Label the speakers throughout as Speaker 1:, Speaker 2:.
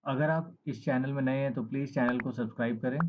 Speaker 1: अगर आप इस चैनल में नए हैं तो प्लीज़ चैनल को सब्सक्राइब करें।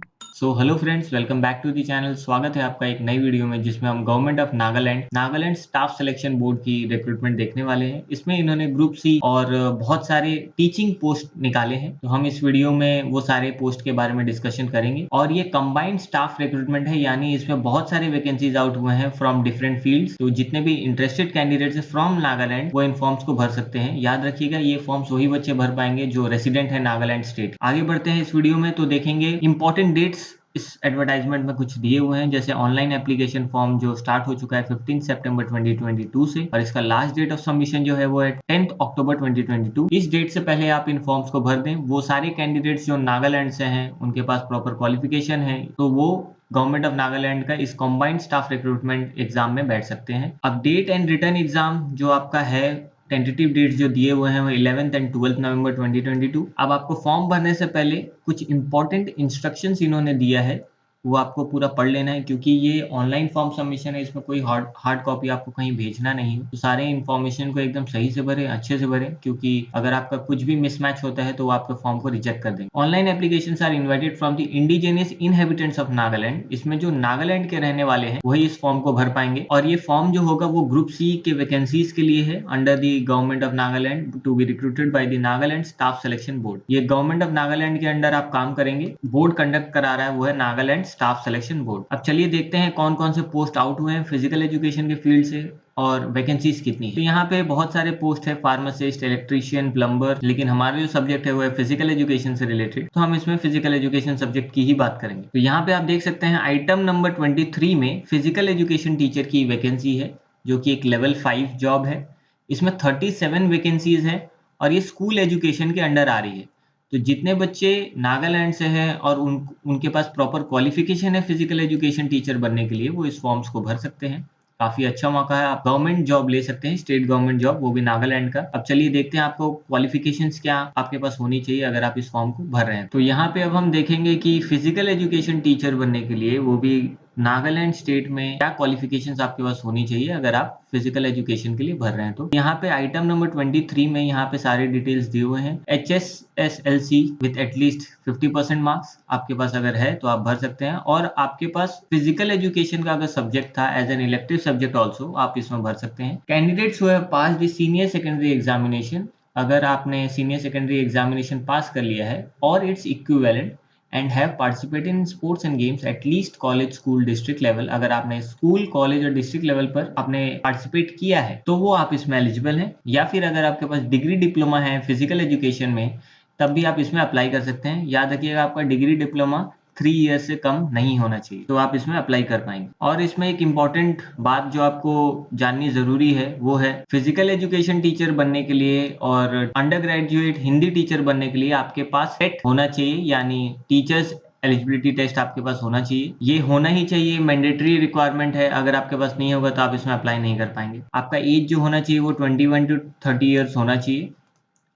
Speaker 2: Hello friends, welcome back to the channel. स्वागत है आपका एक नई वीडियो में जिसमें हम government of Nagaland staff selection board की रिक्रूटमेंट देखने वाले हैं। इसमें इन्होंने ग्रुप सी और बहुत सारे टीचिंग पोस्ट निकाले हैं, तो हम इस वीडियो में वो सारे पोस्ट के बारे में डिस्कशन करेंगे। और ये कंबाइंड स्टाफ रिक्रूटमेंट है, यानी इसमें बहुत सारे वैकेंसीज आउट हुए हैं फ्रॉम डिफरेंट फील्ड्स। तो जितने भी इंटरेस्टेड कैंडिडेट्स है फ्रॉम नागालैंड वो इन फॉर्म्स को भर सकते हैं। याद रखिएगा, ये फॉर्म्स वही बच्चे भर पाएंगे जो रेसिडेंट है नागालैंड स्टेट। आगे बढ़ते हैं इस वीडियो में, तो देखेंगे इंपॉर्टेंट डेट्स इस एडवर्टाइजमेंट में कुछ दिए हुए हैं। जैसे ऑनलाइन एप्लीकेशन फॉर्म जो स्टार्ट हो चुका है 15 सितंबर 2022 से, और इसका लास्ट डेट ऑफ सबमिशन जो है वो है 10 अक्टूबर 2022। इस डेट से पहले आप इन फॉर्म्स को भर दें। वो सारे कैंडिडेट्स जो नागालैंड से हैं, उनके पास प्रॉपर क्वालिफिकेशन है, तो वो गवर्नमेंट ऑफ नागालैंड का इस कंबाइंड स्टाफ रिक्रूटमेंट एग्जाम में बैठ सकते हैं। अब डेट एंड रिटर्न एग्जाम जो आपका है, टेंटेटिव डेट्स जो दिए हुए हैं वो 11th एंड 12th नवंबर 2022। अब आपको फॉर्म भरने से पहले कुछ इंपॉर्टेंट इंस्ट्रक्शंस इन्होंने दिया है, वो आपको पूरा पढ़ लेना है, क्योंकि ये ऑनलाइन फॉर्म सबमिशन है। इसमें कोई हार्ड कॉपी आपको कहीं भेजना नहीं है। तो सारे इन्फॉर्मेशन को एकदम सही से भरें, अच्छे से भरें, क्योंकि अगर आपका कुछ भी मिसमैच होता है तो वो आपके फॉर्म को रिजेक्ट कर देंगे। Online applications are invited from the indigenous inhabitants of Nagaland. इसमें जो नागालैंड के रहने वाले हैं वही इस फॉर्म को भर पाएंगे। और ये फॉर्म जो होगा वो ग्रुप सी के वैकेंसीज के लिए है, under the government of Nagaland to be recruited by the Nagaland staff selection board. ये गवर्नमेंट ऑफ नागालैंड के अंडर आप काम करेंगे। बोर्ड कंडक्ट करा रहा है वो है नागालैंड स्टाफ सिलेक्शन बोर्ड। अब चलिए देखते हैं कौन कौन से पोस्ट आउट हुए हैं फिजिकल एजुकेशन के फील्ड से और वैकेंसीज कितनी है। तो यहाँ पे बहुत सारे पोस्ट है, फार्मासिस्ट, इलेक्ट्रीशियन, प्लम्बर, लेकिन हमारा जो सब्जेक्ट है वो है फिजिकल एजुकेशन से रिलेटेड, तो हम इसमें फिजिकल एजुकेशन सब्जेक्ट की ही बात करेंगे। तो यहाँ पे आप देख सकते हैं आइटम नंबर 23 में फिजिकल एजुकेशन टीचर की वैकेंसी है, जो कि एक लेवल 5 जॉब है। इसमें 37 वैकेंसीज है और ये स्कूल एजुकेशन के अंडर आ रही है। तो जितने बच्चे नागालैंड से हैं और उनके पास प्रॉपर क्वालिफिकेशन है फिजिकल एजुकेशन टीचर बनने के लिए, वो इस फॉर्म्स को भर सकते हैं। काफी अच्छा मौका है, आप गवर्नमेंट जॉब ले सकते हैं, स्टेट गवर्नमेंट जॉब, वो भी नागालैंड का। अब चलिए देखते हैं आपको क्वालिफिकेशंस क्या आपके पास होनी चाहिए अगर आप इस फॉर्म को भर रहे हैं। तो यहाँ पे अब हम देखेंगे कि फिजिकल एजुकेशन टीचर बनने के लिए, वो भी नागालैंड स्टेट में, क्या क्वालिफिकेशंस आपके पास होनी चाहिए अगर आप फिजिकल एजुकेशन के लिए भर रहे हैं। तो यहाँ पे आइटम नंबर 23 में यहाँ पे सारे डिटेल्स दिए हुए हैं। HSSLC विथ एटलीस्ट 50% मार्क्स आपके पास अगर है तो आप भर सकते हैं। और आपके पास फिजिकल एजुकेशन का अगर सब्जेक्ट था as an elective subject also, आप इसमें भर सकते हैं। Candidates who have passed the senior secondary examination, अगर आपने सीनियर सेकेंडरी एग्जामिनेशन पास कर लिया है और its equivalent and have participated in sports and games at least college, school, district level, अगर आपने स्कूल, कॉलेज और डिस्ट्रिक्ट लेवल पर आपने पार्टिसिपेट किया है तो वो आप इसमें एलिजिबल हैं। या फिर अगर आपके पास डिग्री डिप्लोमा है फिजिकल एजुकेशन में, तब भी आप इसमें अप्लाई कर सकते हैं। याद रखिएगा, आपका डिग्री डिप्लोमा 3 ईयर से कम नहीं होना चाहिए, तो आप इसमें अप्लाई कर पाएंगे। और इसमें एक इम्पॉर्टेंट बात जो आपको जाननी जरूरी है वो है, फिजिकल एजुकेशन टीचर बनने के लिए और अंडर ग्रेजुएट हिंदी टीचर बनने के लिए आपके पास टेट होना चाहिए, यानी टीचर्स एलिजिबिलिटी टेस्ट आपके पास होना चाहिए। ये होना ही चाहिए, मैंडेटरी रिक्वायरमेंट है। अगर आपके पास नहीं होगा तो आप इसमें अप्लाई नहीं कर पाएंगे। आपका एज जो होना चाहिए वो 21 to 30 ईयर्स होना चाहिए।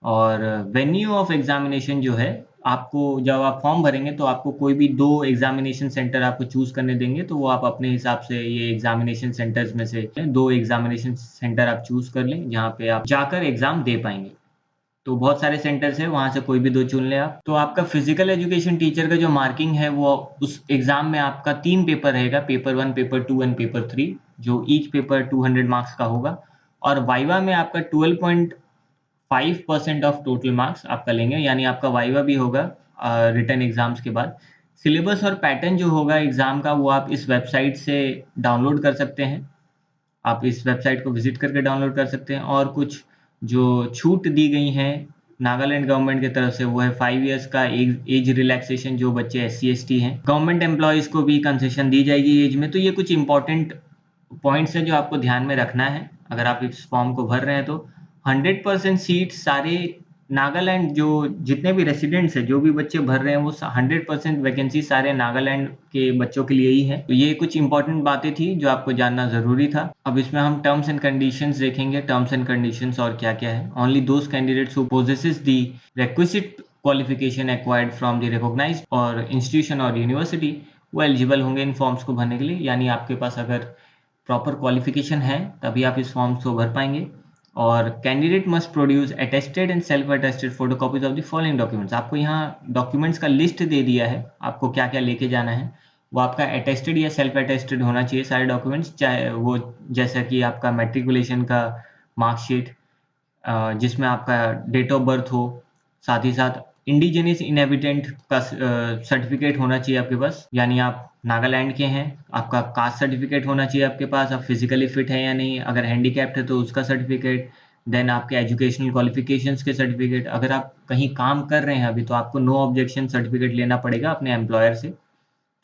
Speaker 2: और वेन्यू ऑफ एग्जामिनेशन जो है, आपको जब आप फॉर्म भरेंगे तो आपको कोई भी 2 एग्जामिनेशन सेंटर आपको चूज करने देंगे, तो वो आप अपने हिसाब से ये एग्जामिनेशन सेंटर्स में से 2 एग्जामिनेशन सेंटर आप चूज कर लें, जहाँ पे आप जाकर एग्जाम दे पाएंगे। तो बहुत सारे सेंटर्स है, वहां से कोई भी 2 चुन ले आप। तो आपका फिजिकल एजुकेशन टीचर का जो मार्किंग है वो उस एग्जाम में आपका 3 पेपर रहेगा, पेपर 1, पेपर 2 एंड पेपर 3, जो ईच पेपर 200 मार्क्स का होगा। और वाइवा में आपका 12.5% ऑफ टोटल मार्क्स आपका लेंगे, यानी आपका वाइवा भी होगा रिटर्न एग्जाम्स के बाद। सिलेबस और पैटर्न जो होगा एग्जाम का, वो आप इस वेबसाइट से डाउनलोड कर सकते हैं। आप इस वेबसाइट को विजिट करके डाउनलोड कर सकते हैं। और कुछ जो छूट दी गई हैं नागालैंड गवर्नमेंट की तरफ से, वो है 5 इयर्स का एज रिलैक्सेशन, जो बच्चे SC ST हैं। गवर्नमेंट एम्प्लॉयज को भी कंसेशन दी जाएगी एज में। तो ये कुछ इंपॉर्टेंट पॉइंट्स है जो आपको ध्यान में रखना है अगर आप इस फॉर्म को भर रहे हैं। तो 100% सीट सारे नागालैंड, जो जितने भी रेसिडेंट्स है, जो भी बच्चे भर रहे हैं, वो 100% वैकेंसी सारे नागालैंड के बच्चों के लिए ही है। तो ये कुछ इंपॉर्टेंट बातें थी जो आपको जानना जरूरी था। अब इसमें हम टर्म्स एंड कंडीशंस देखेंगे। टर्म्स एंड कंडीशंस और क्या क्या है। Only those candidates who possesses the requisite qualification acquired from the recognised और इंस्टीट्यूशन और यूनिवर्सिटी, वो एलिजिबल होंगे इन फॉर्म्स को भरने के लिए। यानी आपके पास अगर प्रॉपर क्वालिफिकेशन है तभी आप इस फॉर्म्स को भर पाएंगे। और candidate must produce attested and self attested photocopies of the following documents. आपको यहाँ डॉक्यूमेंट्स का लिस्ट दे दिया है, आपको क्या क्या लेके जाना है। वो आपका अटेस्टेड या सेल्फ अटेस्टेड होना चाहिए सारे डॉक्यूमेंट्स, चाहे वो जैसा कि आपका मैट्रिकुलेशन का मार्कशीट जिसमें आपका डेट ऑफ बर्थ हो, साथ ही साथ इंडिजिनियस इनहेबिटेंट का सर्टिफिकेट होना चाहिए आपके पास, यानी आप नागालैंड के हैं, आपका कास्ट सर्टिफिकेट होना चाहिए आपके पास, आप फिजिकली फिट है या नहीं, अगर हैंडीकैप्ड है तो उसका सर्टिफिकेट, देन आपके एजुकेशनल क्वालिफिकेशंस के सर्टिफिकेट। अगर आप कहीं काम कर रहे हैं अभी तो आपको नो ऑब्जेक्शन सर्टिफिकेट लेना पड़ेगा अपने एम्प्लॉयर से।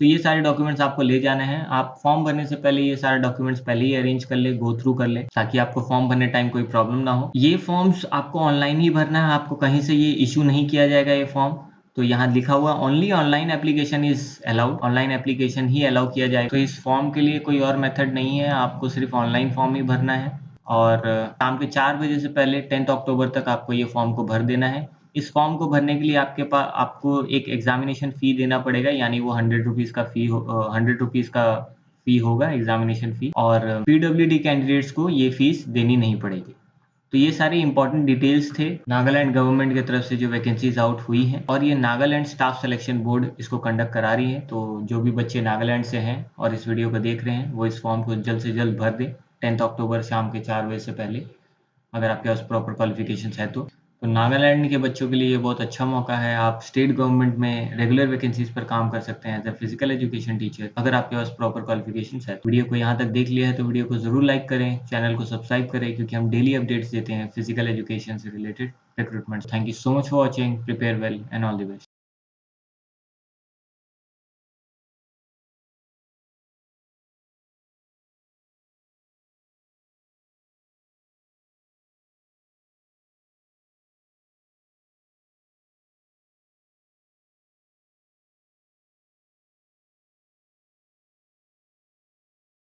Speaker 2: तो ये सारे डॉक्यूमेंट्स आपको ले जाने हैं। आप फॉर्म भरने से पहले ये सारे डॉक्यूमेंट्स पहले ही अरेंज कर ले, गो थ्रू कर ले, ताकि आपको फॉर्म भरने टाइम कोई प्रॉब्लम ना हो। ये फॉर्म्स आपको ऑनलाइन ही भरना है, आपको कहीं से ये इशू नहीं किया जाएगा ये फॉर्म। तो यहाँ लिखा हुआ only online application is allowed, online application he allow किया जाएगा। तो इस फॉर्म के लिए कोई और मेथड नहीं है, आपको सिर्फ ऑनलाइन फॉर्म ही भरना है। और शाम के 4 बजे से पहले 10 अक्टूबर तक आपको ये फॉर्म को भर देना है। इस फॉर्म को भरने के लिए आपको एक एग्जामिनेशन फी देना पड़ेगा, यानी वो 100 रुपीज का फी 100 रुपीज का फी होगा एग्जामिनेशन फी, और पीडब्ल्यूडी कैंडिडेट्स को ये फीस देनी नहीं पड़ेगी। तो ये सारे इंपॉर्टेंट डिटेल्स थे नागालैंड गवर्नमेंट की तरफ से जो वैकेंसीज आउट हुई हैं, और ये नागालैंड स्टाफ सिलेक्शन बोर्ड इसको कंडक्ट करा रही है। तो जो भी बच्चे नागालैंड से हैं और इस वीडियो को देख रहे हैं वो इस फॉर्म को जल्द से जल्द भर दें 10 अक्टूबर शाम के 4 बजे से पहले, अगर आपके पास प्रॉपर क्वालिफिकेशंस है तो। नागालैंड के बच्चों के लिए ये बहुत अच्छा मौका है, आप स्टेट गवर्नमेंट में रेगुलर वैकेंसीज पर काम कर सकते हैं as a physical education teacher, अगर आपके पास प्रॉपर क्वालिफिकेशंस है। वीडियो को यहाँ तक देख लिया है तो वीडियो को जरूर लाइक करें, चैनल को सब्सक्राइब करें, क्योंकि हम डेली अपडेट्स देते हैं फिजिकल एजुकेशन से related recruitment. Thank you so much for watching, prepare well and all the best.